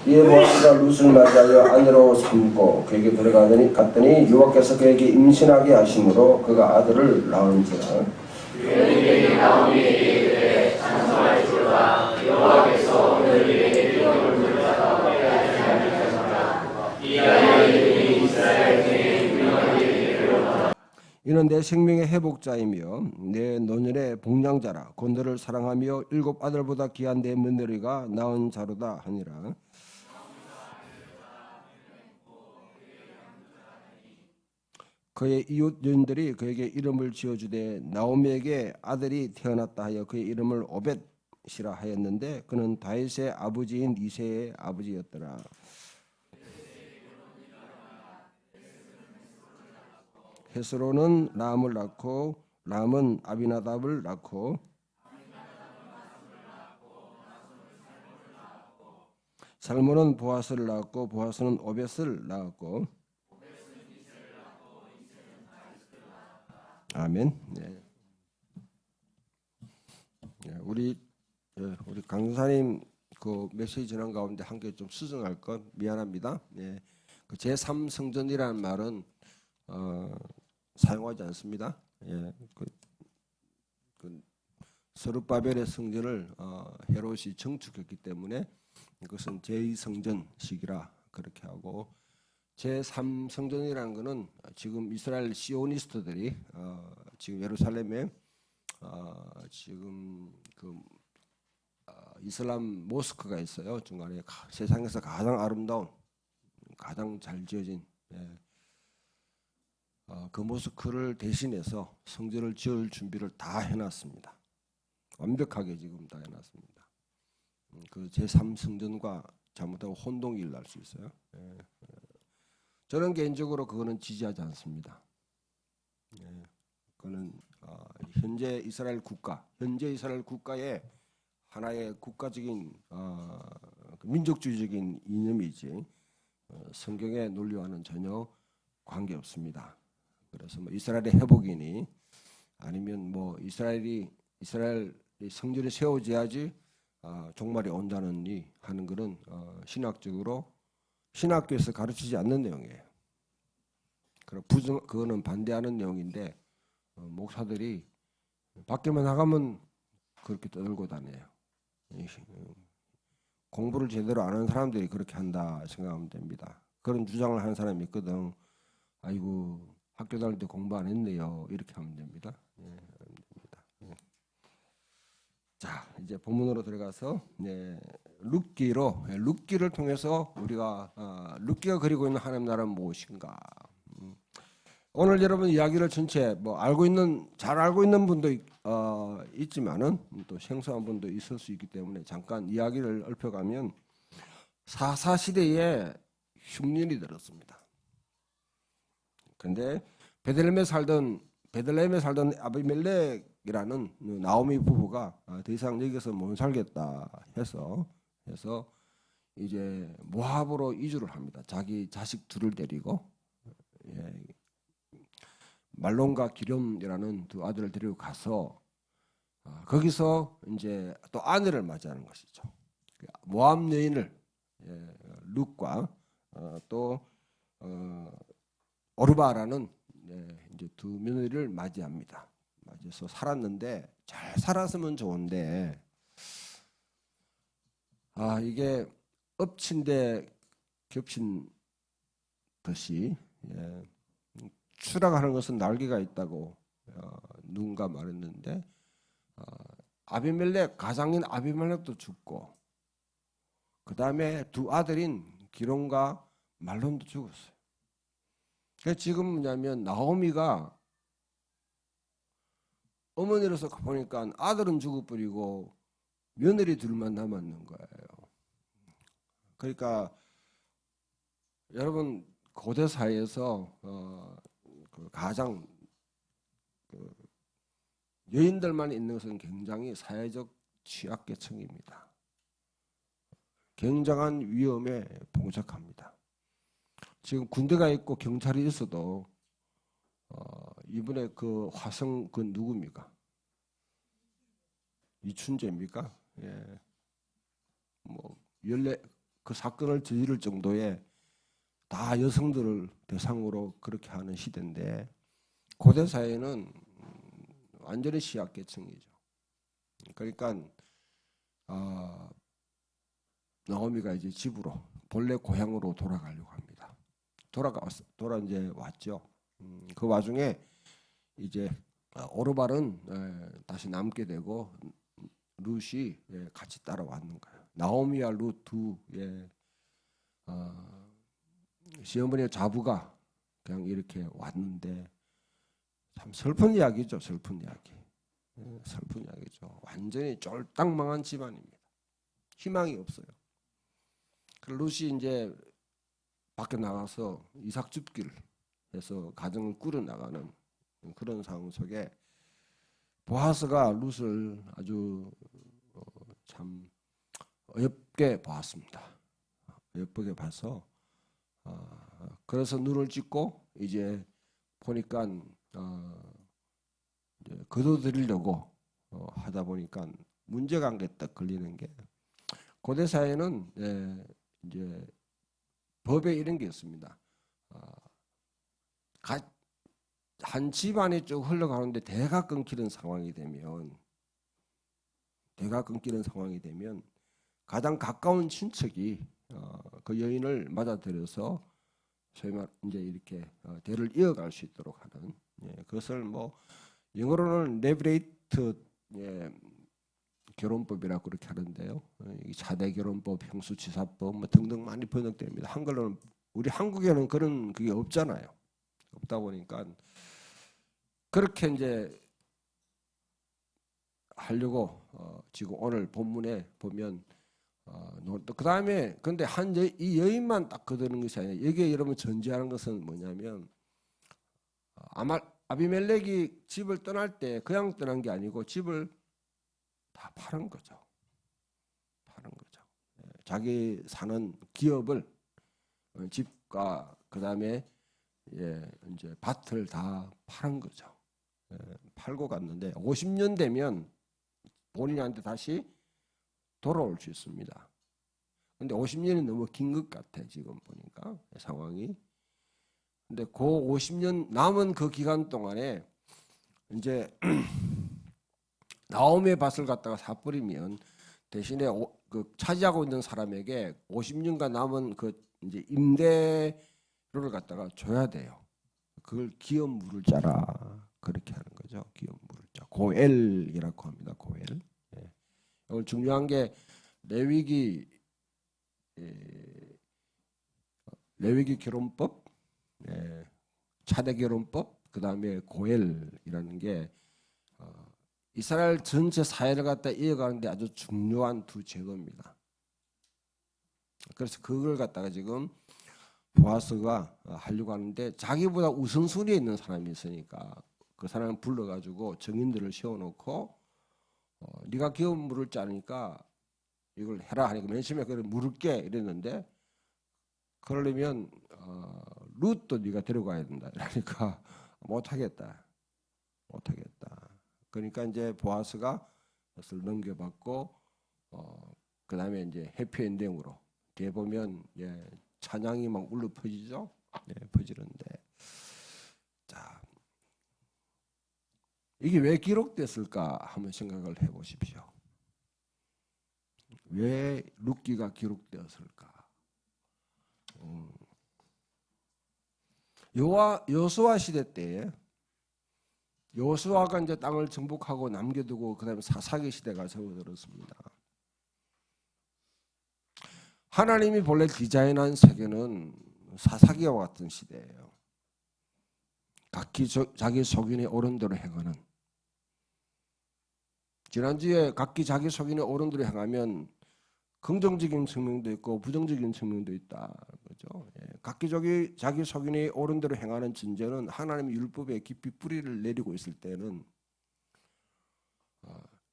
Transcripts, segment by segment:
이에 보아스가 룻을 맞이하여 아내로 삼고 그에게 들어가더니 갔더니 여호와께서 그에게 임신하게 하심으로 그가 아들을 낳은지라. 이는 내 생명의 회복자이며 내 노년의 복량자라. 곤드를 사랑하며 일곱 아들보다 귀한 내 며느리가 낳은 자로다 하니라. 그의 이웃 여인들이 그에게 이름을 지어주되 나오미에게 아들이 태어났다 하여 그의 이름을 오벳이라 하였는데 그는 다윗의 아버지인 이새의 아버지였더라. 헤스로는 람을 낳고 람은 아비나답을 낳고 살몬은 보아스를 낳았고 보아스는 오벳을 낳았고 아멘. 네. 네, 우리 강사님 그 메시지 전한 가운데 한 개 좀 수정할 것 미안합니다. 네. 그 제3성전이라는 말은 사용하지 않습니다. 예, 그 스룹바벨의 성전을 헤롯이 정축했기 때문에 이것은 제2성전식이라 그렇게 하고 제3성전이라는 것은 지금 이스라엘 시오니스트들이 지금 예루살렘에 지금 그 이슬람 모스크가 있어요. 중간에 세상에서 가장 아름다운 가장 잘 지어진 그 모스크를 대신해서 성전을 지을 준비를 다 해놨습니다. 완벽하게 지금 다 해놨습니다. 그 제3성전과 잘못하면 혼동이 날 수 있어요. 저는 개인적으로 그거는 지지하지 않습니다. 그거는 현재 이스라엘 국가의 하나의 국가적인 민족주의적인 이념이지 성경의 논리와는 전혀 관계 없습니다. 그래서 뭐 이스라엘의 회복이니 아니면 뭐 이스라엘이 성전이 세워져야지 종말이 온다느니 하는 것은 신학교에서 가르치지 않는 내용이에요. 그거는 반대하는 내용인데 목사들이 밖에만 나가면 그렇게 떠들고 다녀요. 공부를 제대로 안 하는 사람들이 그렇게 한다 생각하면 됩니다. 그런 주장을 하는 사람이 있거든. 아이고 학교 다닐 때 공부 안 했네요. 이렇게 하면 됩니다. 자, 이제 본문으로 들어가서 룻기를 통해서 우리가 룻기가 그리고 있는 하나님 나라는 무엇인가? 오늘 여러분 이야기를 전체 잘 알고 있는 분도 있지만은 또 생소한 분도 있을 수 있기 때문에 잠깐 이야기를 읊어가면 사사 시대에 흉년이 들었습니다. 그런데 베들레헴에 살던 아비멜렉이라는 나오미 부부가 더 이상 여기서 못 살겠다 해서 이제 모압으로 이주를 합니다. 자기 자식 둘을 데리고 말론과 기런이라는 두 아들을 데리고 가서 거기서 이제 또 아내를 맞이하는 것이죠. 모압 여인을 룻과 또 오르바라는 이제 두 며느리를 맞이합니다. 맞이해서 살았는데 잘 살았으면 좋은데 이게 엎친 데 겹친 듯이 추락하는 것은 날개가 있다고 누군가 말했는데 가장인 아비멜렉도 죽고 그 다음에 두 아들인 기런과 말론도 죽었어요. 그래서 지금 뭐냐면 나오미가 어머니로서 보니까 아들은 죽어버리고 며느리 둘만 남았는 거예요. 그러니까 여러분 고대 사회에서 그 가장 여인들만 있는 것은 굉장히 사회적 취약계층입니다. 굉장한 위험에 봉착합니다. 지금 군대가 있고 경찰이 있어도 이번에 그 화성 그 누굽니까? 이춘재입니까? 뭐 그 사건을 저지를 정도의 다 여성들을 대상으로 그렇게 하는 시대인데 고대 사회는 완전히 시약계층이죠. 그러니까 나오미가 이제 집으로 본래 고향으로 돌아가려고 합니다. 돌아 이제 왔죠. 그 와중에 이제 오르발은 다시 남게 되고 룻이 같이 따라왔는 거예요. 나오미와 룻 두 시어머니의 자부가 그냥 이렇게 왔는데 참 슬픈 이야기죠. 슬픈 이야기. 슬픈 이야기죠. 완전히 쫄딱 망한 집안입니다. 희망이 없어요. 그 룻이 이제 밖에 나가서 이삭줍기를 해서 가정을 꾸려 나가는 그런 상황 속에 보아스가 룻을 아주 참 어렵게 보았습니다. 어렵게 봐서 그래서 눈을 찍고 이제 보니까 이제 거둬들이려고 하다 보니까 문제가 한 게 딱 걸리는 게 고대 사회는 이제 법에 이런 게 있습니다. 한 집안이 쭉 흘러가는데 대가 끊기는 상황이 되면 가장 가까운 친척이 그 여인을 맞아들여서 소위 말 이제 이렇게 대를 이어갈 수 있도록 하는 그것을 뭐 영어로는 레브레이트 결혼법이라고 그렇게 하는데요. 차대 결혼법, 형수치사법 뭐 등등 많이 번역됩니다. 한글로는 우리 한국에는 그런 그게 없잖아요. 없다 보니까 그렇게 이제 하려고 지금 오늘 본문에 보면 그 다음에 근데 이 여인만 딱 거두는 것이 아니라 여기에 여러분 전제하는 것은 뭐냐면 아비멜렉이 집을 떠날 때 그냥 떠난 게 아니고 집을 다 파는 거죠. 자기 사는 기업을 집과 그 다음에 이제 밭을 다 파는 거죠. 팔고 갔는데 50년 되면 본인한테 다시 돌아올 수 있습니다. 근데 50년이 너무 긴 것 같아 지금 보니까 상황이. 근데 그 50년 남은 그 기간 동안에 이제 나오미의 밭을 갖다가 사버리면 대신에 그 차지하고 있는 사람에게 50년간 남은 그 이제 임대료를 갖다가 줘야 돼요. 그걸 기업물을 짜라 그렇게 하는 거죠. 기업물을 짜. 고엘이라고 합니다. 고엘. 오늘 중요한 게 레위기 결혼법, 차대 결혼법, 그 다음에 고엘이라는 게 이스라엘 전체 사회를 갖다 이어가는데 아주 중요한 두 제도입니다. 그래서 그걸 갖다가 지금 보아스가 하려고 하는데 자기보다 우선순위에 있는 사람이 있으니까 그 사람을 불러가지고 정인들을 세워놓고 네가 기업물을 짜니까 이걸 해라 하니까 맨 처음에 그걸 물을게 이랬는데 그러려면 룻도 네가 데려가야 된다 이러니까 못하겠다. 그러니까 이제 보아스가 그것을 넘겨받고 그 다음에 이제 해피엔딩으로 뒤에 보면 찬양이 막 울려 퍼지죠. 퍼지는데 자 이게 왜 기록됐을까 한번 생각을 해보십시오. 왜 룻기가 기록되었을까? 여호수아 시대 때에 여호수아가 이제 땅을 정복하고 남겨두고 그다음에 사사기 시대가 접어들었습니다. 하나님이 본래 디자인한 세계는 사사기와 같은 시대예요. 각기 자기 속인에 옳은 대로 행하는. 지난주에 각기 자기 속인에 옳은 대로 행하면 긍정적인 측면도 있고 부정적인 측면도 있다. 그죠? 각기 자기 속인에 옳은 대로 행하는 전제는 하나님의 율법에 깊이 뿌리를 내리고 있을 때는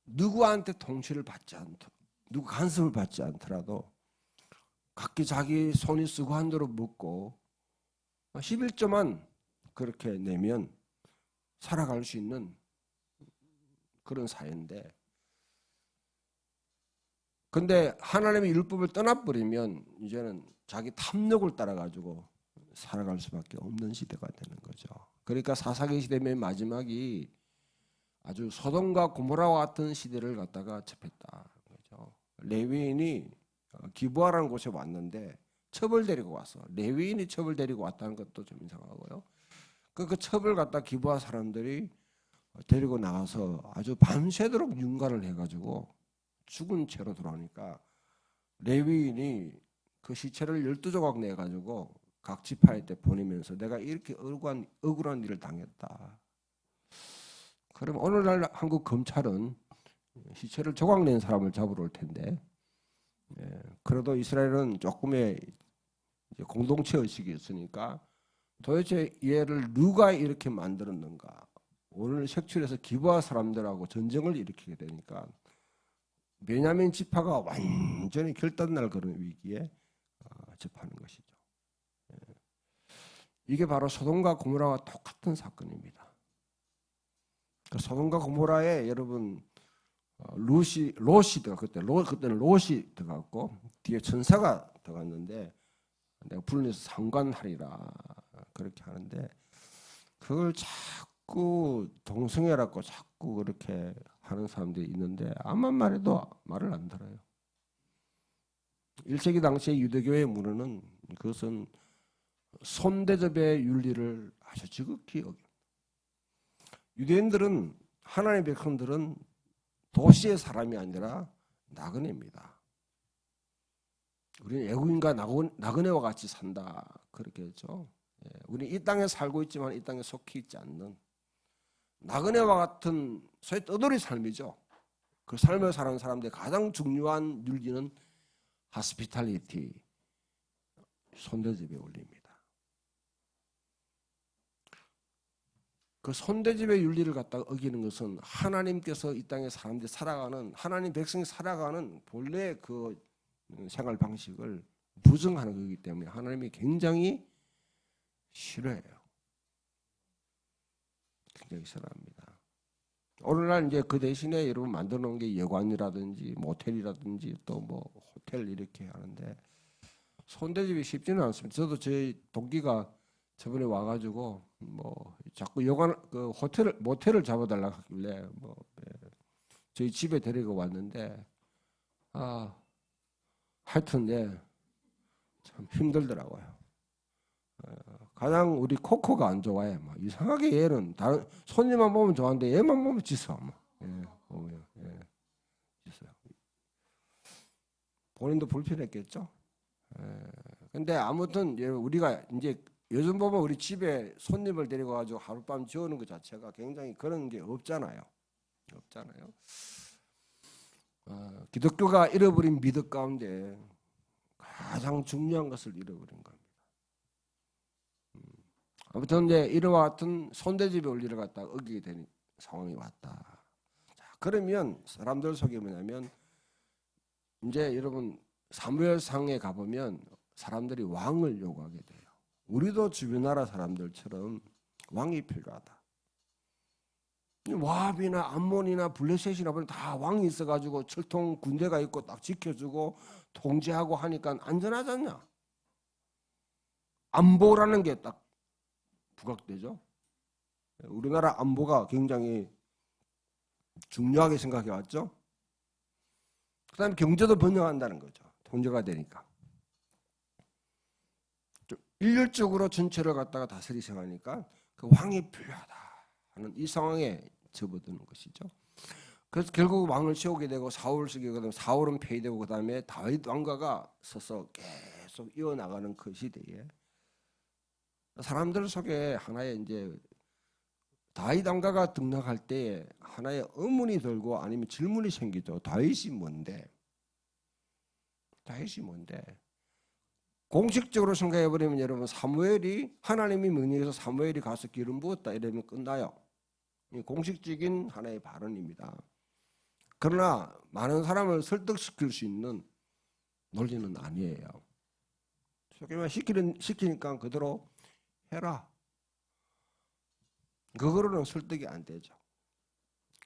누구한테 통치를 받지 않더라도 누구 간섭을 받지 않더라도 각기 자기 손이 쓰고 한 대로 먹고 11조만 그렇게 내면 살아갈 수 있는 그런 사회인데 근데 하나님의 율법을 떠나버리면 이제는 자기 탐욕을 따라가지고 살아갈 수밖에 없는 시대가 되는 거죠. 그러니까 사사기 시대 맨 마지막이 아주 소돔과 고모라와 같은 시대를 갖다가 접했다. 그죠? 레위인이 기브아라는 곳에 왔는데 첩을 데리고 왔어. 레위인이 첩을 데리고 왔다는 것도 좀 이상하고요. 그 첩을 갖다 기브아 사람들이 데리고 나가서 아주 밤새도록 윤관을 해가지고 죽은 채로 돌아오니까 레위인이 그 시체를 12조각 내가지고 각 지파에 때 보내면서 내가 이렇게 억울한 일을 당했다. 그럼 오늘날 한국 검찰은 시체를 조각 낸 사람을 잡으러 올 텐데, 그래도 이스라엘은 조금의 공동체 의식이 있으니까 도대체 얘를 누가 이렇게 만들었는가? 오늘 색출해서 기브아 사람들하고 전쟁을 일으키게 되니까 베냐민 지파가 완전히 결단날 그런 위기에 접하는 것이죠. 이게 바로 소돔과 고모라와 똑같은 사건입니다. 그 소돔과 고모라에 여러분 롯이 그때는 롯이 들어갔고 뒤에 천사가 들어갔는데 내가 불러서 상관하리라 그렇게 하는데 그걸 자꾸 동성애라고 자꾸 그렇게 하는 사람들이 있는데 아무 말해도 말을 안 들어요. 1세기 당시의 유대교의 문화는 그것은 손대접의 윤리를 아주 지극히 어깁니다. 유대인들은 하나님의 백성들은 도시의 사람이 아니라 나그네입니다. 우리는 애국인과 나그네와 같이 산다 그렇게 했죠. 우리는 이 땅에 살고 있지만 이 땅에 속히 있지 않는 나그네와 같은 소위 떠돌이 삶이죠. 그 삶을 사는 사람들의 가장 중요한 윤리는 하스피탈리티, 손대접의 원리입니다. 그 손대접의 윤리를 갖다가 어기는 것은 하나님께서 이 땅에 사람들이 살아가는 하나님 백성이 살아가는 본래 그 생활 방식을 부정하는 거기 때문에 하나님이 굉장히 싫어해요. 굉장히 싫어합니다. 오늘날 이제 그 대신에 여러분 만들어 놓은 게 여관이라든지 모텔이라든지 또 뭐 호텔 이렇게 하는데 손대접이 쉽지는 않습니다. 저도 저희 동기가 저번에 와가지고 뭐 자꾸 여관 그 모텔을 잡아달라고 하길래 뭐 저희 집에 데리고 왔는데 하여튼 참 힘들더라고요. 가장 우리 코코가 안 좋아해. 막 이상하게 얘는 다른 손님만 보면 좋아하는데 얘만 보면 짖어. 보면 짖어요. 본인도 불편했겠죠. 근데 아무튼 우리가 이제 요즘 보면 우리 집에 손님을 데리고 가지고 하룻밤 지우는 것 자체가 굉장히 그런 게 없잖아요. 기독교가 잃어버린 미덕 가운데 가장 중요한 것을 잃어버린 겁니다. 아무튼 이제 이와 같은 손대접의 원리를 갖다 어기게 되는 상황이 왔다. 자, 그러면 사람들 속에 뭐냐면 이제 여러분 사무엘상에 가보면 사람들이 왕을 요구하게 돼요. 우리도 주변 나라 사람들처럼 왕이 필요하다. 모압이나 암몬이나 블레셋이나 보면 다 왕이 있어가지고 철통 군대가 있고 딱 지켜주고 통제하고 하니까 안전하지 않냐? 안보라는 게 딱 부각되죠. 우리나라 안보가 굉장히 중요하게 생각해 왔죠. 그 다음에 경제도 번영한다는 거죠. 통제가 되니까. 일률적으로 전체를 갖다가 다스리 생각하니까 그 왕이 필요하다 하는 이 상황에 접어드는 것이죠. 그래서 결국 왕을 세우게 되고 사울을 쓰게 되고 사울은 폐위되고 그 다음에 다윗 왕가가 서서 계속 이어나가는 그 시대에 사람들 속에 하나의 이제 다윗 왕가가 등락할 때 하나의 의문이 들고 아니면 질문이 생기죠. 다윗이 뭔데? 공식적으로 생각해버리면 여러분 사무엘이 하나님이 명령해서 사무엘이 가서 기름 부었다 이러면 끝나요. 공식적인 하나의 발언입니다. 그러나 많은 사람을 설득시킬 수 있는 논리는 아니에요. 소개만 시키니까 그대로 해라. 그거로는 설득이 안 되죠.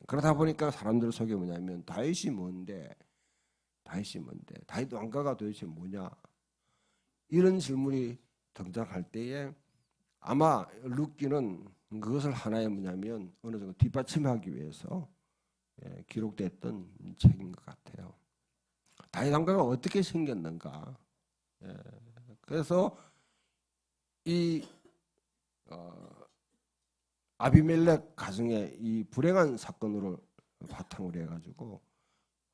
그러다 보니까 사람들 속에 뭐냐면 다윗이 뭔데 다윗이 뭔데? 다윗 왕가가 도대체 뭐냐? 이런 질문이 등장할 때에 아마 룻기는 그것을 하나의 뭐냐면 어느 정도 뒷받침하기 위해서 기록됐던 책인 것 같아요. 다윗 왕가가 어떻게 생겼는가? 그래서 이 아비멜렉 가정의 이 불행한 사건으로 바탕으로 해가지고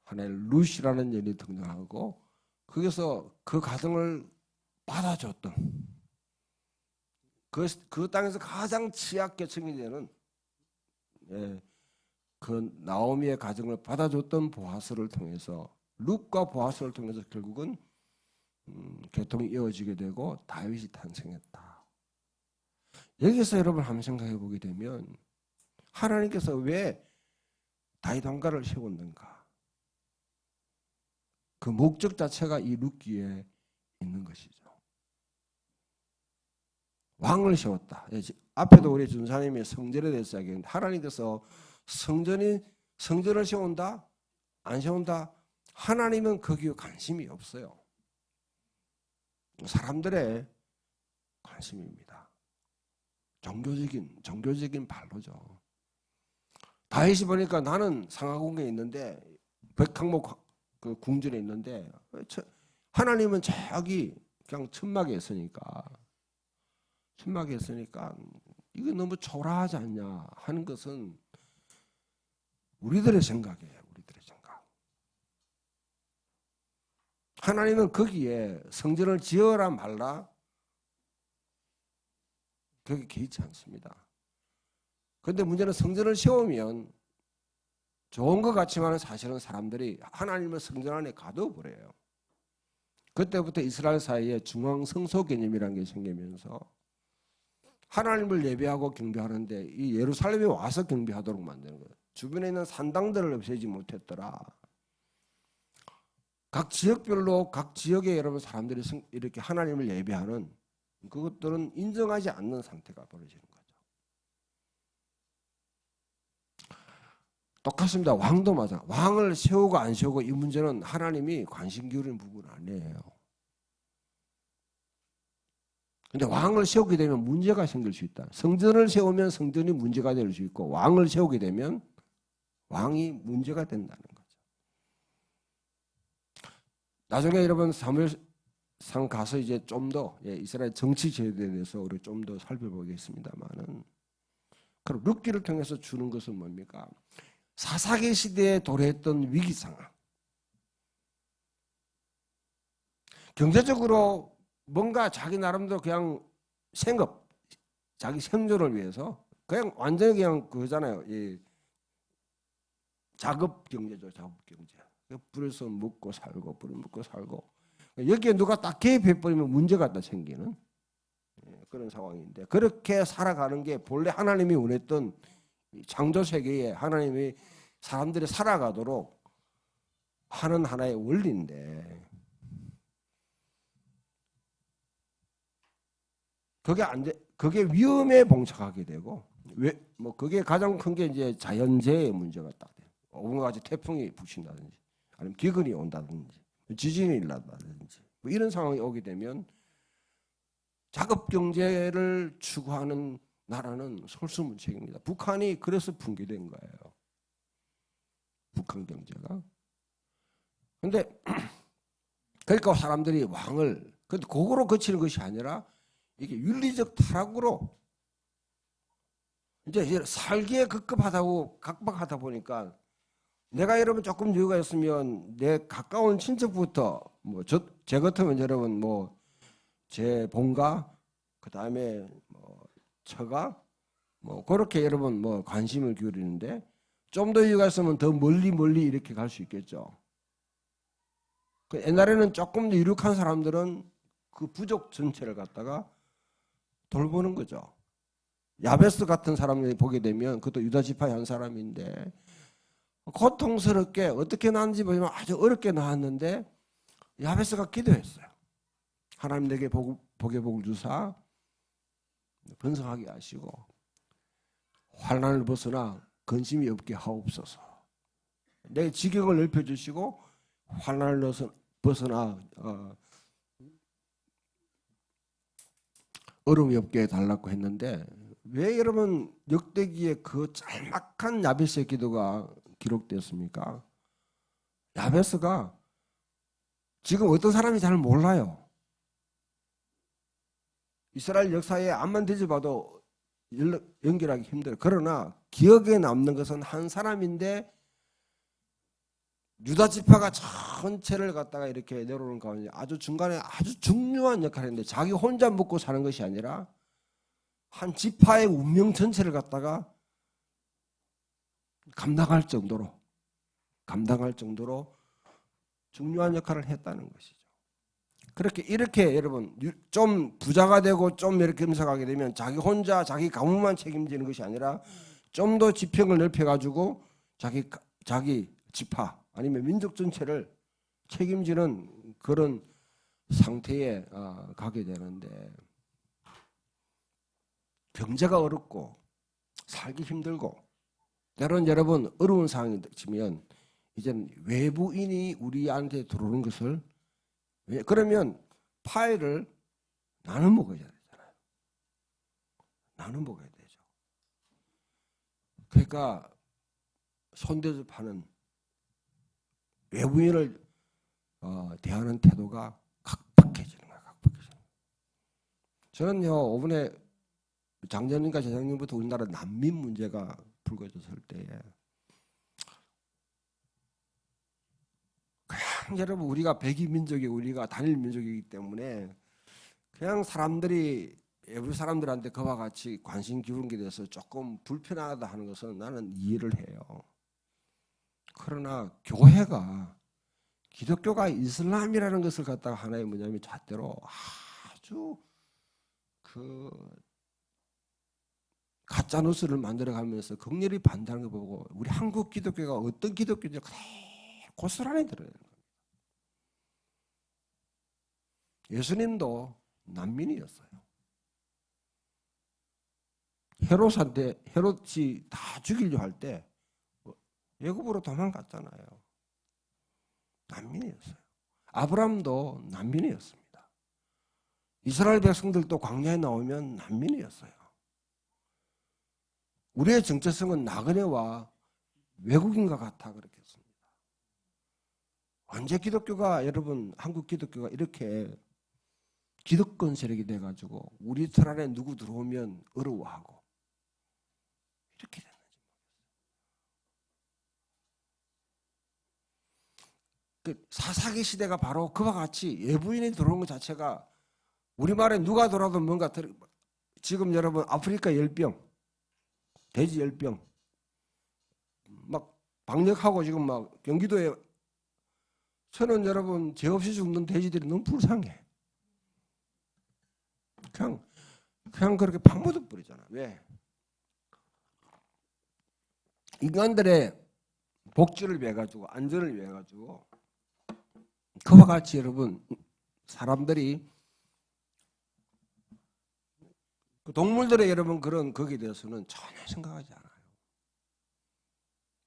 하나의 룻이라는 년이 등장하고 거기서 그 가정을 받아줬던 그 땅에서 가장 취약계층이 되는 그 나오미의 가정을 받아줬던 보아스를 통해서 룻과 보아스를 통해서 결국은 계통이 이어지게 되고 다윗이 탄생했다. 여기서 여러분 한번 생각해 보게 되면 하나님께서 왜 다윗 왕가를 세웠는가? 그 목적 자체가 이 룻기에 있는 것이죠. 왕을 세웠다. 앞에도 우리 준사님이 성전에 대해서 이야기했는데 하나님께서 성전을 세운다? 안 세운다? 하나님은 거기에 관심이 없어요. 사람들의 관심입니다. 종교적인 발로죠. 다윗이 보니까 나는 상하궁에 있는데 백항목 그 궁전에 있는데 하나님은 저기 그냥 천막에 있으니까 이거 너무 초라하지 않냐 하는 것은 우리들의 생각이에요. 우리들의 생각. 하나님은 거기에 성전을 지어라 말라 그게 개의치 않습니다. 그런데 문제는 성전을 세우면 좋은 것 같지만 사실은 사람들이 하나님의 성전 안에 가둬버려요. 그때부터 이스라엘 사이에 중앙성소 개념이라는 게 생기면서 하나님을 예배하고 경배하는데 이 예루살렘에 와서 경배하도록 만드는 거예요. 주변에 있는 산당들을 없애지 못했더라. 각 지역별로 각 지역의 여러분 사람들이 이렇게 하나님을 예배하는 그것들은 인정하지 않는 상태가 벌어지는 거죠. 똑같습니다. 왕도 맞아. 왕을 세우고 안 세우고 이 문제는 하나님이 관심 기울이는 부분은 아니에요. 근데 왕을 세우게 되면 문제가 생길 수 있다. 성전을 세우면 성전이 문제가 될 수 있고 왕을 세우게 되면 왕이 문제가 된다는 거죠. 나중에 여러분 사무엘상 가서 이제 좀 더 이스라엘 정치 제도에 대해서 우리 좀 더 살펴보겠습니다만은 그럼 룻기를 통해서 주는 것은 뭡니까? 사사기 시대에 도래했던 위기 상황. 경제적으로 뭔가 자기 나름대로 그냥 생업, 자기 생존을 위해서 그냥 완전히 그냥 그거잖아요. 이 작업 경제죠, 작업 경제. 불에서 먹고 살고, 불을 먹고 살고. 여기에 누가 딱 개입해버리면 문제가 다 생기는 그런 상황인데 그렇게 살아가는 게 본래 하나님이 원했던 창조 세계에 하나님이 사람들이 살아가도록 하는 하나의 원리인데 그게 안 돼, 그게 위험에 봉착하게 되고 그게 가장 큰 게 이제 자연재해의 문제가 딱 돼요. 온갖 가지 태풍이 부친다든지 아니면 기근이 온다든지 지진이 일어난다든지 이런 상황이 오게 되면 작업 경제를 추구하는 나라는 솔수문책입니다. 북한이 그래서 붕괴된 거예요. 북한 경제가. 근데 그러니까 사람들이 왕을 근데 그거로 거치는 것이 아니라 이게 윤리적 타락으로 이제 살기에 각박하다 보니까 내가 여러분 조금 여유가 있으면 내 가까운 친척부터 제 같으면 여러분 제 본가 그다음에 처가 그렇게 여러분 관심을 기울이는데 좀 더 여유가 있으면 더 멀리 이렇게 갈 수 있겠죠. 옛날에는 조금 더 유력한 사람들은 그 부족 전체를 갖다가 돌보는 거죠. 야베스 같은 사람을 보게 되면 그것도 유다 지파의 한 사람인데 고통스럽게 어떻게 낳았는지 보면 아주 어렵게 낳았는데 야베스가 기도했어요. 하나님 내게 복의 복을 주사 번성하게 하시고 환난을 벗어나 근심이 없게 하옵소서. 내 지경을 넓혀주시고 환난을 벗어나 어려움이 없게 해달라고 했는데 왜 여러분 역대기에 그 짤막한 야베스의 기도가 기록되었습니까? 야베스가 지금 어떤 사람이 잘 몰라요. 이스라엘 역사에 암만 뒤져봐도 연결하기 힘들어요. 그러나 기억에 남는 것은 한 사람인데 유다 지파가 전체를 갖다가 이렇게 내려오는 가운데 아주 중간에 아주 중요한 역할을 했는데 자기 혼자 먹고 사는 것이 아니라 한 지파의 운명 전체를 갖다가 감당할 정도로 중요한 역할을 했다는 것이죠. 그렇게 이렇게 여러분 좀 부자가 되고 좀 이렇게 겸손하게 되면 자기 혼자 자기 가문만 책임지는 것이 아니라 좀 더 지평을 넓혀가지고 자기 지파 아니면 민족 전체를 책임지는 그런 상태에 가게 되는데 경제가 어렵고 살기 힘들고 때로는 여러분 어려운 상황이 닥치면 이제는 외부인이 우리한테 들어오는 것을 그러면 파일을 나눠 먹어야 되잖아요. 나눠 먹어야 되죠. 그러니까 손대접하는 외부인을 대하는 태도가 각박해지는 거예요. 각박해지는 거예요. 저는요 이번에 작년인가 재작년부터 우리나라 난민 문제가 불거졌을 때에 그냥 여러분 우리가 백이 민족이고 우리가 단일 민족이기 때문에 그냥 사람들이 외부 사람들한테 그와 같이 관심 기울인 게 돼서 조금 불편하다 하는 것은 나는 이해를 해요. 그러나 교회가 기독교가 이슬람이라는 것을 갖다가 하나의 뭐냐면 잣대로 아주 그 가짜 뉴스를 만들어가면서 극렬히 반대하는 거 보고 우리 한국 기독교가 어떤 기독교인지 고스란히 들어야 되는 겁니다. 예수님도 난민이었어요. 헤롯한테 헤롯이 다 죽이려 할 때 애굽으로 도망갔잖아요. 난민이었어요. 아브라함도 난민이었습니다. 이스라엘 백성들도 광야에 나오면 난민이었어요. 우리의 정체성은 나그네와 외국인과 같아 그렇게 했습니다. 언제 기독교가 여러분 한국 기독교가 이렇게 기득권 세력이 돼가지고 우리 틀 안에 누구 들어오면 어려워하고 이렇게 됐는지 모르겠어요. 사사기 시대가 바로 그와 같이 외부인이 들어오는 것 자체가 우리말에 누가 돌아도 뭔가 지금 여러분 아프리카 열병 돼지 열병 막 방역하고 지금 막 경기도에 저는 여러분 죄 없이 죽는 돼지들이 너무 불쌍해. 그냥 그렇게 파묻어 버리잖아. 왜? 인간들의 복지를 위해 가지고 안전을 위해 가지고 그와 같이 여러분 사람들이 동물들의 여러분 그런 거기에 대해서는 전혀 생각하지 않아요.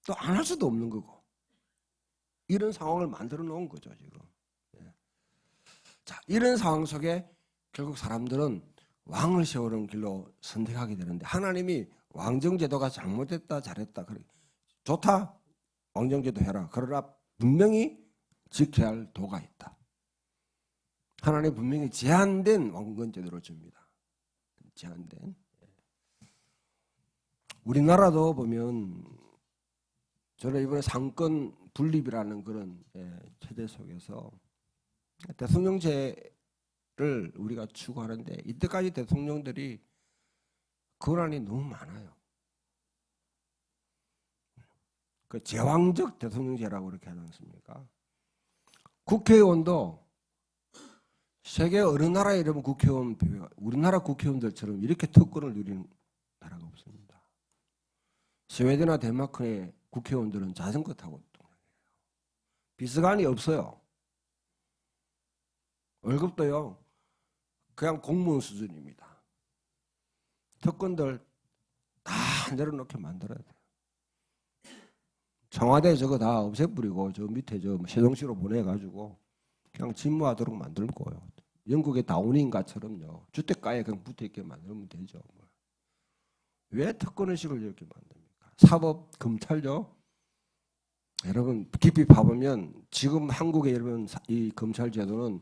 또 안 할 수도 없는 거고 이런 상황을 만들어 놓은 거죠 지금. 자 이런 상황 속에 결국 사람들은 왕을 세우는 길로 선택하게 되는데 하나님이 왕정제도가 잘못됐다 잘했다 그래 좋다 왕정제도 해라. 그러나 분명히 지켜야 할 도가 있다. 하나님 분명히 제한된 왕건제도를 줍니다. 제한된. 우리나라도 보면 저는 이번에 상권 분립이라는 그런 체제 속에서 대통령제를 우리가 추구하는데 이때까지 대통령들이 권한이 너무 많아요. 그 제왕적 대통령제라고 그렇게 하지 않습니까? 국회의원도 세계 어느 나라에 이러면 국회의원 비교가 우리나라 국회의원들처럼 이렇게 특권을 누리는 나라가 없습니다. 스웨덴이나 덴마크의 국회의원들은 자전거 타고 통행해요. 비서관이 없어요. 월급도요 그냥 공무원 수준입니다. 특권들 다 내려놓게 만들어야 돼요. 청와대 저거 다 없애버리고 저 밑에 저 세종시로 보내가지고 그냥 집무하도록 만들고요. 영국의 다우닝가처럼요. 주택가에 그냥 붙어있게 만들면 되죠. 왜 특권의식을 이렇게 만듭니까? 사법, 검찰죠. 여러분 깊이 봐보면 지금 한국의 여러분 이 검찰 제도는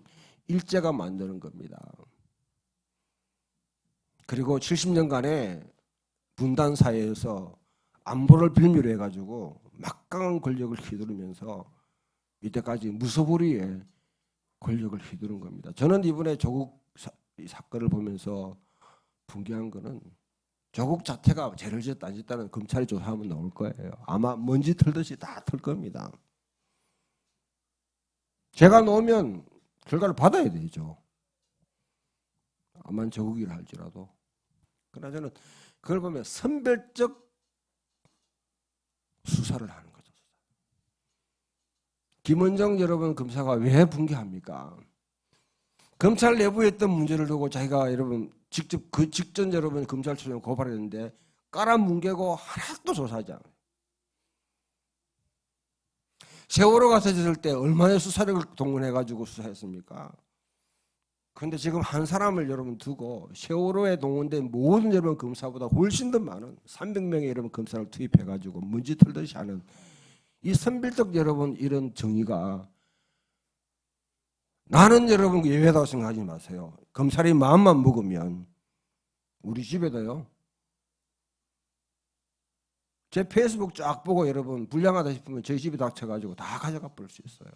일제가 만드는 겁니다. 그리고 70년간의 분단 사회에서 안보를 빌미로 해가지고 막강한 권력을 휘두르면서 이때까지 무소불위의 권력을 휘두른 겁니다. 저는 이번에 조국 사건을 보면서 분개한 거는 조국 자체가 죄를 짓다 안 짓다는 검찰이 조사하면 나올 거예요. 아마 먼지 털듯이 다 털 겁니다. 죄가 나오면 결과를 받아야 되죠. 아마 조국이라 할지라도. 그러나 저는 그걸 보면 선별적 수사를 하는 거죠. 김원정 여러분 검사가 왜 붕괴합니까? 검찰 내부에 있던 문제를 두고 자기가 여러분 직접 그 직전 여러분 검찰총장 고발했는데 깔아뭉개고 하나도 조사하지 않아요. 세월호 가서 있을 때 얼마나 수사력을 동원해가지고 수사했습니까? 그런데 지금 한 사람을 여러분 두고 세월호에 동원된 모든 여러분 검사보다 훨씬 더 많은 300명의 여러분 검사를 투입해가지고 문지 털듯이 하는 이 선별적 여러분 이런 정의가 나는 여러분 예외다고 생각하지 마세요. 검찰이 마음만 먹으면 우리 집에도요. 제 페이스북 쫙 보고 여러분 불량하다 싶으면 저희 집에 닥쳐가지고 다 가져가 버릴 수 있어요.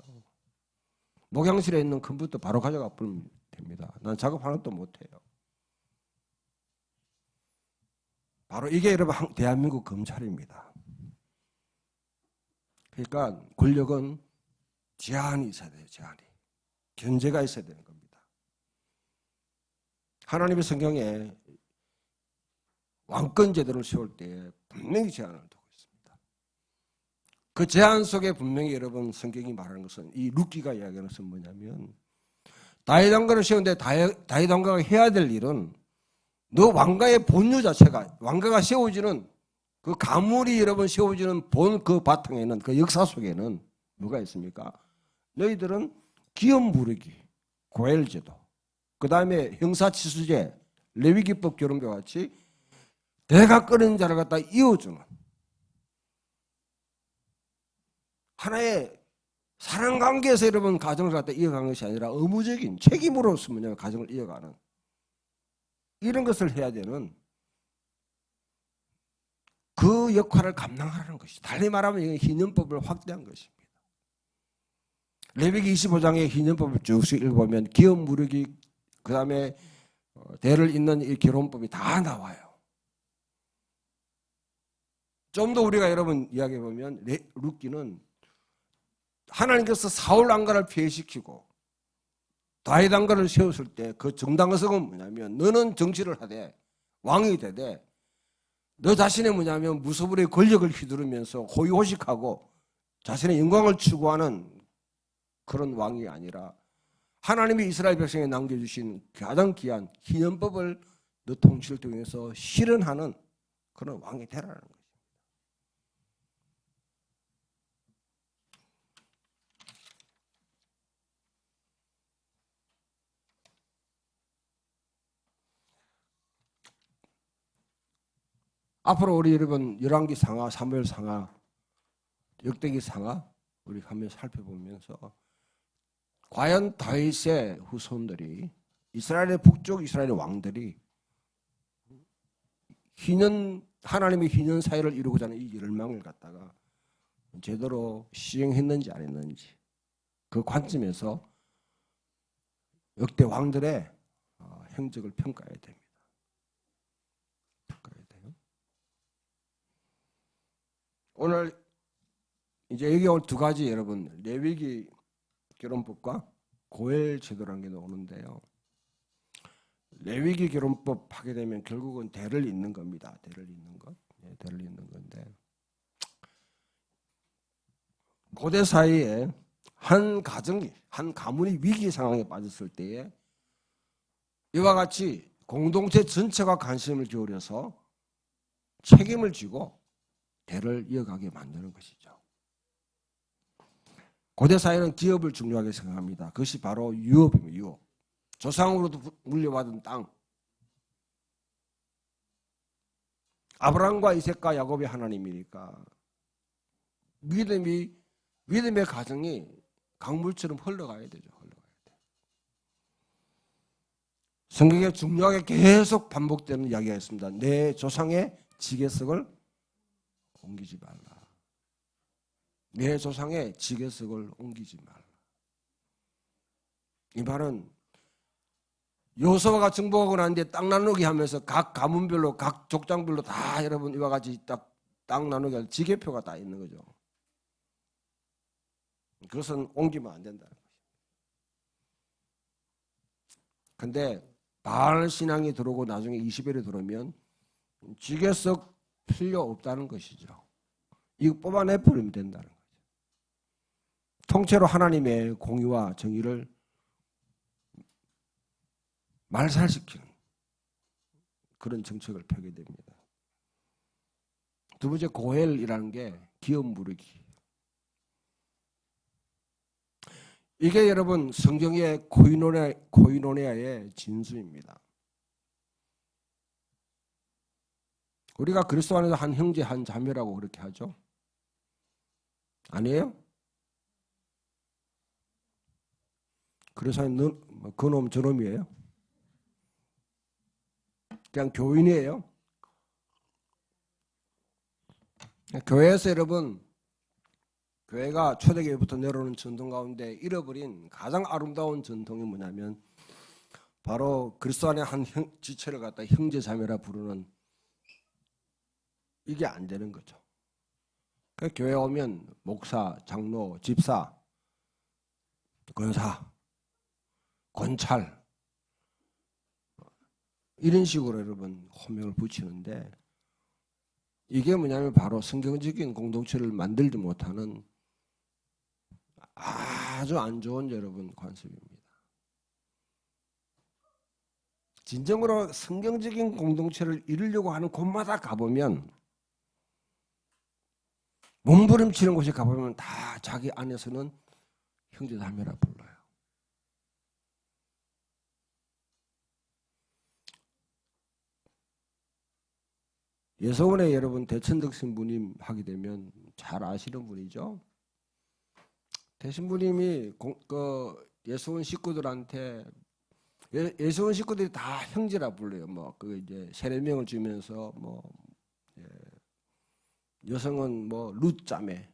목욕실에 있는 컴퓨터 바로 가져가 버리면 됩니다. 난 작업 하나도 못해요. 바로 이게 여러분 대한민국 검찰입니다. 그러니까 권력은 제한이 있어야 돼요. 제한이. 견제가 있어야 되는 겁니다. 하나님의 성경에 왕권 제도를 세울 때 분명히 제한을 두고 있습니다. 그 제한 속에 분명히 여러분 성경이 말하는 것은 이 룻기가 이야기하는 것은 뭐냐면 다윗 왕가를 세우는데 다윗 왕가가 해야 될 일은 너 왕가의 본유 자체가 왕가가 세워지는 그 가물이 여러분 세워지는 본 그 바탕에는 그 역사 속에는 뭐가 있습니까? 너희들은 기업 무르기, 고엘제도, 그 다음에 형사치수제, 레위기법 결혼과 같이 내가 끓이는 자를 갖다 이어주는 하나의 사랑관계에서 여러분 가정을 갖다 이어가는 것이 아니라 의무적인 책임으로서 뭐냐면 가정을 이어가는 이런 것을 해야 되는 그 역할을 감당하라는 것이 달리 말하면 이게 희년법을 확대한 것입니다. 레위기 25장의 희년법을 쭉 읽어보면 기업 무르기 그 다음에 대를 잇는 이 결혼법이 다 나와요. 좀 더 우리가 여러분 이야기해보면 룻기는 하나님께서 사울 왕가를 폐해시키고 다윗 왕가를 세웠을 때 그 정당성은 뭐냐면 너는 정치를 하되 왕이 되되 너 자신의 뭐냐면 무소불위의 권력을 휘두르면서 호의호식하고 자신의 영광을 추구하는 그런 왕이 아니라 하나님이 이스라엘 백성에 남겨주신 가장 귀한 희년법을 너 통치를 통해서 실현하는 그런 왕이 되라는 거예요. 앞으로 우리 여러분 열왕기 상하, 사무엘 상하, 역대기 상하 우리 한번 살펴보면서 과연 다윗의 후손들이 이스라엘의 북쪽 이스라엘의 왕들이 하나님의 희년 사회를 이루고자 하는 이 열망을 갖다가 제대로 시행했는지 안 했는지 그 관점에서 역대 왕들의 행적을 평가해야 됩니다. 오늘 이제 여기 올 두 가지 여러분 레위기 결혼법과 고엘 제도라는 게 나오는데요. 레위기 결혼법 하게 되면 결국은 대를 잇는 겁니다. 대를 잇는 것, 대를 잇는 건데 고대 사이에 한 가정이 한 가문이 위기 상황에 빠졌을 때에 이와 같이 공동체 전체가 관심을 기울여서 책임을 지고 대를 이어가게 만드는 것이죠. 고대 사회는 기업을 중요하게 생각합니다. 그것이 바로 유업입니다. 유업. 조상으로도 물려받은 땅. 아브라함과 이삭과 야곱의 하나님이니까 믿음의 가정이 강물처럼 흘러가야 되죠. 성경에 중요하게 계속 반복되는 이야기가 있습니다. 내 조상의 지계석을 옮기지 말라. 내 조상의 지계석을 옮기지 말라. 이 말은 여호수아가 정복하고 난 뒤에 땅 나누기 하면서 각 가문별로 각 족장별로 다 여러분 이와 같이 땅 나누기 할 지계표가 다 있는 거죠. 그것은 옮기면 안 된다는 거죠. 근데 바알 신앙이 들어오고 나중에 20일이 들어오면 지계석 필요 없다는 것이죠. 이거 뽑아내버리면 된다는 거죠. 통째로 하나님의 공의와 정의를 말살시키는 그런 정책을 펴게 됩니다. 두 번째 고헬이라는 게 기업 부르기. 이게 여러분 성경의 코이노니아의 진수입니다. 우리가 그리스도 안에서 한 형제 한 자매라고 그렇게 하죠. 아니에요? 그래서 그놈 저놈이에요? 그냥 교인이에요? 교회에서 여러분 교회가 초대교회부터 내려오는 전통 가운데 잃어버린 가장 아름다운 전통이 뭐냐면 바로 그리스도 안에 한 지체를 갖다 형제자매라 부르는 이게 안 되는 거죠. 그러니까 교회 오면 목사, 장로, 집사, 권사, 권찰 이런 식으로 여러분 호명을 붙이는데 이게 뭐냐면 바로 성경적인 공동체를 만들지 못하는 아주 안 좋은 여러분 관습입니다. 진정으로 성경적인 공동체를 이루려고 하는 곳마다 가보면 몸부림치는 곳에 가보면 다 자기 안에서는 형제자매라 불러요. 예서원에 여러분 대천덕 신부님 하게 되면 잘 아시는 분이죠. 대신부님이 예수원 식구들한테 예수원 식구들이 다 형제라 불러요. 뭐 그 이제 세례명을 주면서 뭐 여성은 뭐 룻자매,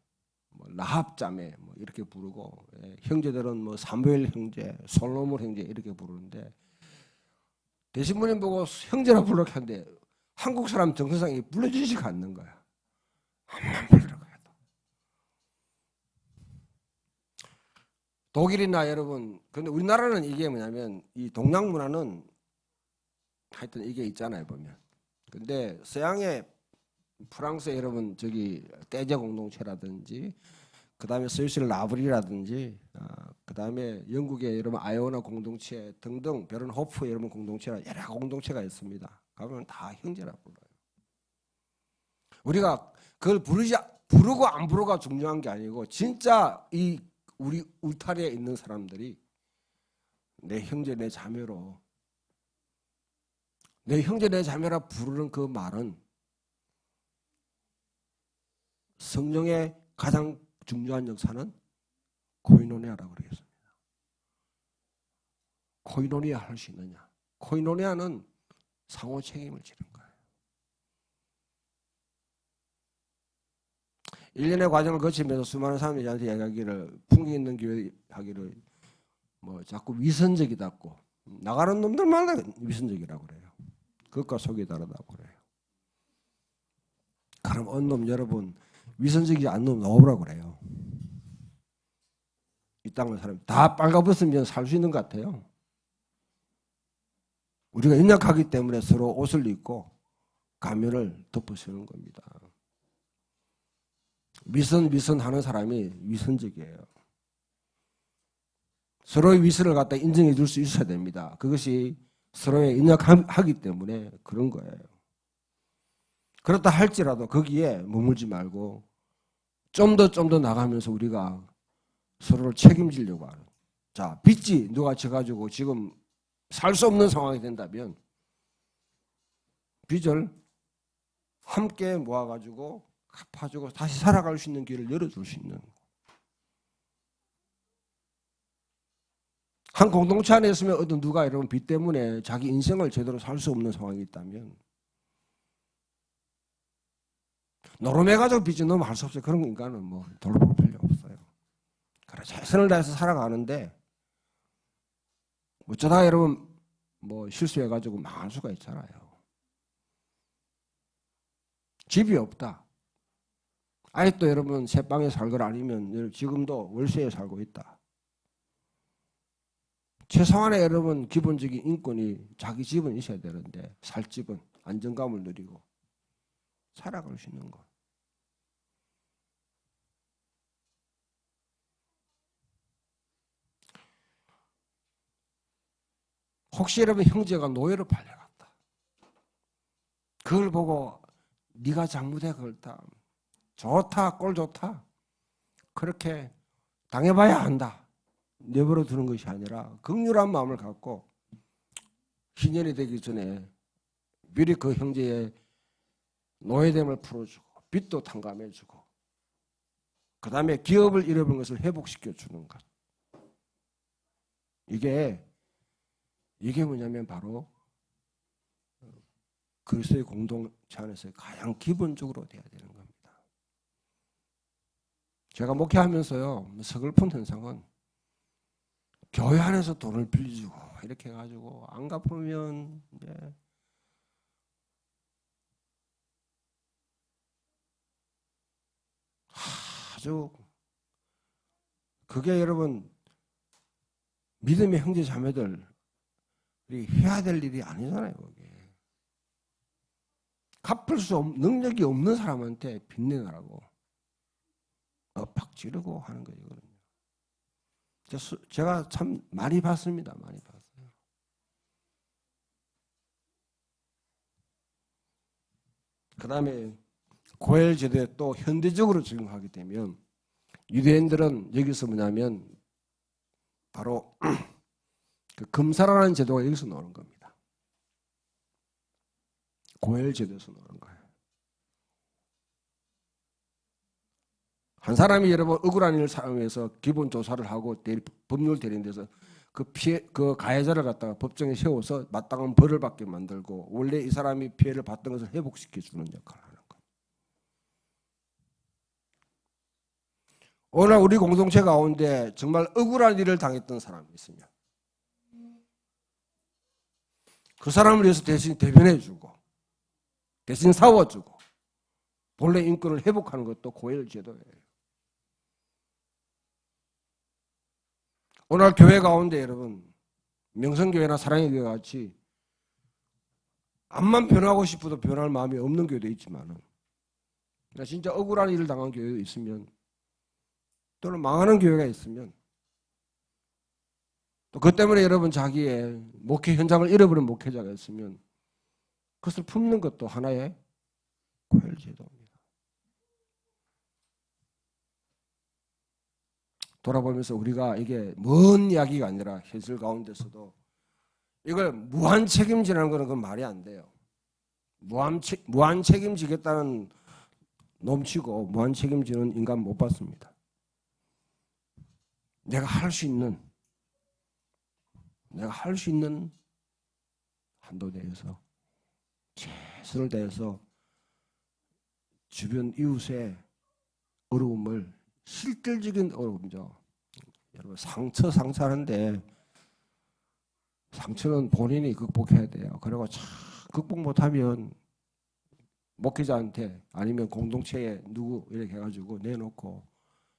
뭐 라합자매 뭐 이렇게 부르고 형제들은 뭐 사무엘 형제, 솔로몬 형제 이렇게 부르는데 대신부님 보고 형제라 부르게 하는데 한국 사람 정서상이 불러주지가 않는 거야. 한만 부르라고 해도. 독일이나 여러분, 근데 우리나라는 이게 뭐냐면 이 동양 문화는 하여튼 이게 있잖아요 보면. 근데 서양의 프랑스의 여러분 저기 떼제 공동체라든지 그 다음에 스위스 라브리라든지 그 다음에 영국의 여러분 아이오나 공동체 등등 베른호프 여러분 공동체라 여러 공동체가 있습니다. 가면 다 형제라 불러요. 우리가 그걸 부르고 안 부르고가 중요한 게 아니고 진짜 이 우리 울타리에 있는 사람들이 내 형제 내 자매로 내 형제 내 자매라 부르는 그 말은 성령의 가장 중요한 역사는 코이노니아라고 그러겠습니다. 코이노니아 할 수 있느냐? 코이노니아는 상호 책임을 지는 거예요. 1년의 과정을 거치면서 수많은 사람들이 저한테 이야기하기를 풍기 있는 교회 하기를 뭐 자꾸 위선적이다고 나가는 놈들마다 위선적이라고 그래요. 그것과 속이 다르다고 그래요. 그럼 어느 놈 여러분 위선적이지 않는 놈 나오라고 그래요. 이 땅의 사람 다 빨가벗으면 살 수 있는 것 같아요. 우리가 연약하기 때문에 서로 옷을 입고 가면을 덮어쓰는 겁니다. 위선하는 사람이 위선적이에요. 서로의 위선을 갖다 인정해 줄 수 있어야 됩니다. 그것이 서로의 연약하기 때문에 그런 거예요. 그렇다 할지라도 거기에 머물지 말고 좀 더 나가면서 우리가 서로를 책임지려고 하는. 자, 빚이 누가 져가지고 지금 살 수 없는 상황이 된다면 빚을 함께 모아가지고 갚아주고 다시 살아갈 수 있는 길을 열어줄 수 있는. 한 공동체 안에 있으면 어떤 누가 이런 빚 때문에 자기 인생을 제대로 살 수 없는 상황이 있다면 노름해가지고 빚은 너무 할 수 없어요. 그런 인간은 뭐 돌볼 필요 없어요. 그래 최선을 다해서 살아가는데 어쩌다가 여러분 뭐 실수해가지고 망할 수가 있잖아요. 집이 없다. 아직도 여러분 새방에 살거나 아니면 지금도 월세에 살고 있다. 최소한의 여러분 기본적인 인권이 자기 집은 있어야 되는데 살 집은 안정감을 누리고 살아갈 수 있는 것. 혹시 여러분 형제가 노예로 팔려갔다. 그걸 보고 네가 잘못해 그렇다. 좋다 꼴 좋다. 그렇게 당해봐야 한다. 내버려 두는 것이 아니라 긍휼한 마음을 갖고 희년이 되기 전에 미리 그 형제의 노예됨을 풀어주고 빚도 탕감해주고 그 다음에 기업을 잃어버린 것을 회복시켜주는 것. 이게 뭐냐면 바로 그리스도의 공동체 안에서 가장 기본적으로 돼야 되는 겁니다. 제가 목회하면서요 서글픈 현상은 교회 안에서 돈을 빌려주고 이렇게 해가지고 안 갚으면 이제 아주 그게 여러분 믿음의 형제 자매들이 해야 될 일이 아니잖아요. 그게 갚을 수 없는 능력이 없는 사람한테 빚내라고 엎박 지르고 하는 거거든요. 제가 참 많이 봤습니다. 많이 봤어요. 그 다음에 고엘 제도에 또 현대적으로 적용하게 되면 유대인들은 여기서 뭐냐면 바로 그 금사라는 제도가 여기서 나오는 겁니다. 고엘 제도에서 나오는 거예요. 한 사람이 여러분 억울한 일을 사용해서 기본 조사를 하고 법률 대리인데서 그 가해자를 갖다가 법정에 세워서 마땅한 벌을 받게 만들고 원래 이 사람이 피해를 받던 것을 회복시켜 주는 역할을 하는 거예요. 오늘 우리 공동체 가운데 정말 억울한 일을 당했던 사람이 있으면 그 사람을 위해서 대신 대변해주고 대신 싸워주고 본래 인권을 회복하는 것도 고엘 제도예요. 오늘 교회 가운데 여러분 명성교회나 사랑의 교회 같이 암만 변하고 싶어도 변할 마음이 없는 교회도 있지만은 진짜 억울한 일을 당한 교회가 있으면 또는 망하는 교회가 있으면 또 그 때문에 여러분 자기의 목회 현장을 잃어버린 목회자가 있으면 그것을 품는 것도 하나의 고엘 제도입니다. 돌아보면서 우리가 이게 먼 이야기가 아니라 현실 가운데서도 이걸 무한 책임지라는 것은 그건 말이 안 돼요. 무한 책임지겠다는 넘치고 무한 책임지는 인간 못 봤습니다. 내가 할 수 있는 한도 내에서 최선을 다해서 주변 이웃의 어려움을 실질적인 어려움이죠. 여러분 상처하는데 상처는 본인이 극복해야 돼요. 그리고 극복 못하면 목회자한테 아니면 공동체에 누구 이렇게 해가지고 내놓고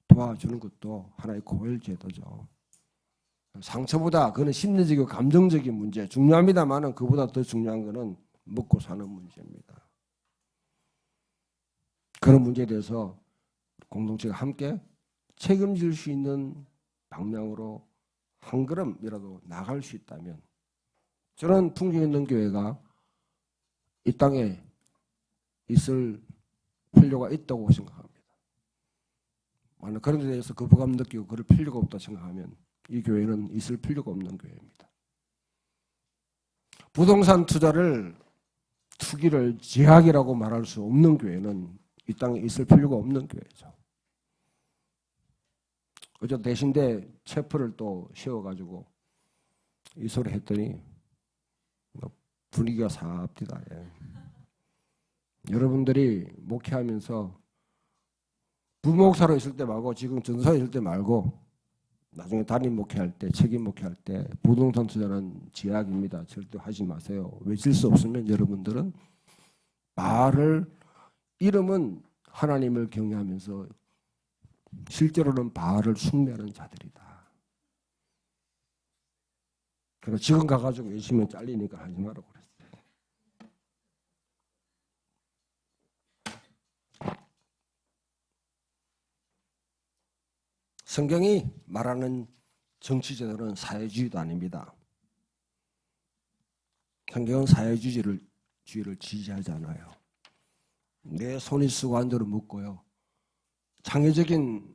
도와주는 것도 하나의 고엘 제도죠. 상처보다 그는 심리적이고 감정적인 문제 중요합니다만은 그보다 더 중요한 것은 먹고 사는 문제입니다. 그런 문제에 대해서 공동체가 함께 책임질 수 있는 방향으로 한 걸음이라도 나갈 수 있다면 저는 풍경 있는 교회가 이 땅에 있을 필요가 있다고 생각합니다. 만약 그런 데 대해서 거부감 느끼고 그럴 필요가 없다 생각하면 이 교회는 있을 필요가 없는 교회입니다. 부동산 투기를 제약이라고 말할 수 없는 교회는 이 땅에 있을 필요가 없는 교회죠. 어제 대신대 체프를 또 세워가지고 이 소리 했더니 분위기가 삽디다. 예. 여러분들이 목회하면서 부목사로 있을 때 말고 지금 전사에 있을 때 말고 나중에 담임 목회할 때 책임 목회할 때 부동산 투자는 제약입니다. 절대 하지 마세요. 외칠 수 없으면 여러분들은 이름은 하나님을 경외하면서 실제로는 바알을 숭배하는 자들이다. 그래서 지금 가가지고 열심히 잘리니까 하지 말라고 그랬어요. 성경이 말하는 정치제도는 사회주의도 아닙니다. 성경은 사회주의를 지지하지 않아요. 내 손이 쓰고 한 대로 먹고요. 창의적인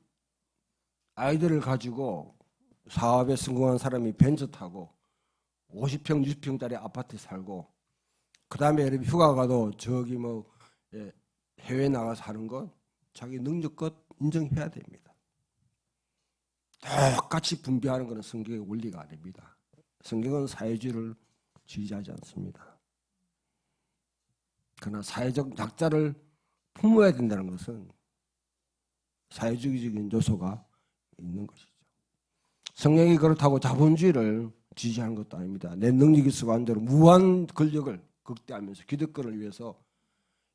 아이디어를 가지고 사업에 성공한 사람이 벤츠 타고 50평, 60평짜리 아파트에 살고 그 다음에 휴가 가도 저기 해외 나가서 사는 건 자기 능력껏 인정해야 됩니다. 똑같이 분배하는 것은 성경의 원리가 아닙니다. 성경은 사회주의를 지지하지 않습니다. 그러나 사회적 약자를 품어야 된다는 것은 사회주의적인 요소가 있는 것이죠. 성경이 그렇다고 자본주의를 지지하는 것도 아닙니다. 내 능력이 쓰고 한 대로 무한 권력을 극대하면서 기득권을 위해서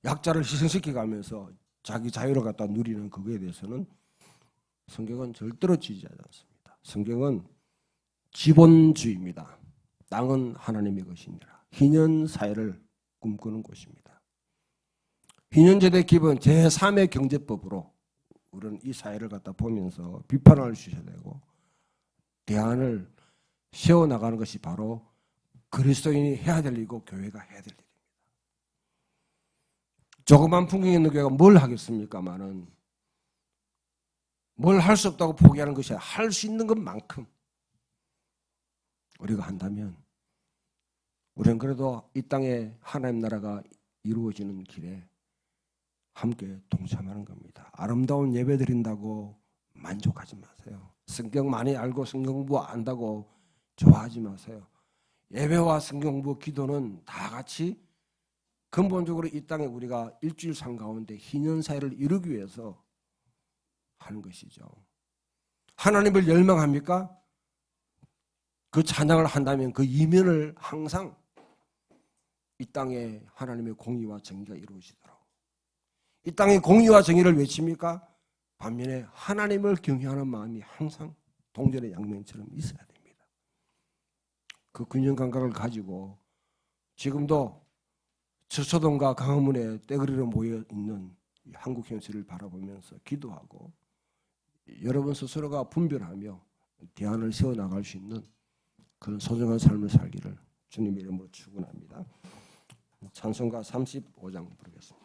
약자를 희생시켜가면서 자기 자유를 갖다 누리는 그거에 대해서는 성경은 절대로 지지하지 않습니다. 성경은 지본주의입니다. 땅은 하나님의 것이니라. 희년 사회를 꿈꾸는 곳입니다. 희년제대 기본 제3의 경제법으로 우리는 이 사회를 갖다 보면서 비판할 수 있어야 되고 대안을 세워나가는 것이 바로 그리스도인이 해야 될 일이고 교회가 해야 될 일입니다. 조그만 풍경에 있는 교회가 뭘 하겠습니까마는 뭘 할 수 없다고 포기하는 것이 아니라 할 수 있는 것만큼 우리가 한다면 우리는 그래도 이 땅에 하나님 나라가 이루어지는 길에 함께 동참하는 겁니다. 아름다운 예배 드린다고 만족하지 마세요. 성경 많이 알고 성경 공부 안다고 좋아하지 마세요. 예배와 성경 공부, 기도는 다 같이 근본적으로 이 땅에 우리가 일주일상 가운데 희년사회를 이루기 위해서 하는 것이죠. 하나님을 열망합니까? 그 찬양을 한다면 그 이면을 항상 이 땅에 하나님의 공의와 정의가 이루어지도록 이 땅의 공의와 정의를 외칩니까? 반면에 하나님을 경외하는 마음이 항상 동전의 양면처럼 있어야 됩니다. 그 균형 감각을 가지고 지금도 저초동과 강화문에 떼거리로 모여있는 한국 현실을 바라보면서 기도하고 여러분 스스로가 분별하며 대안을 세워나갈 수 있는 그런 소중한 삶을 살기를 주님의 이름으로 축원합니다. 찬송가 35장 부르겠습니다.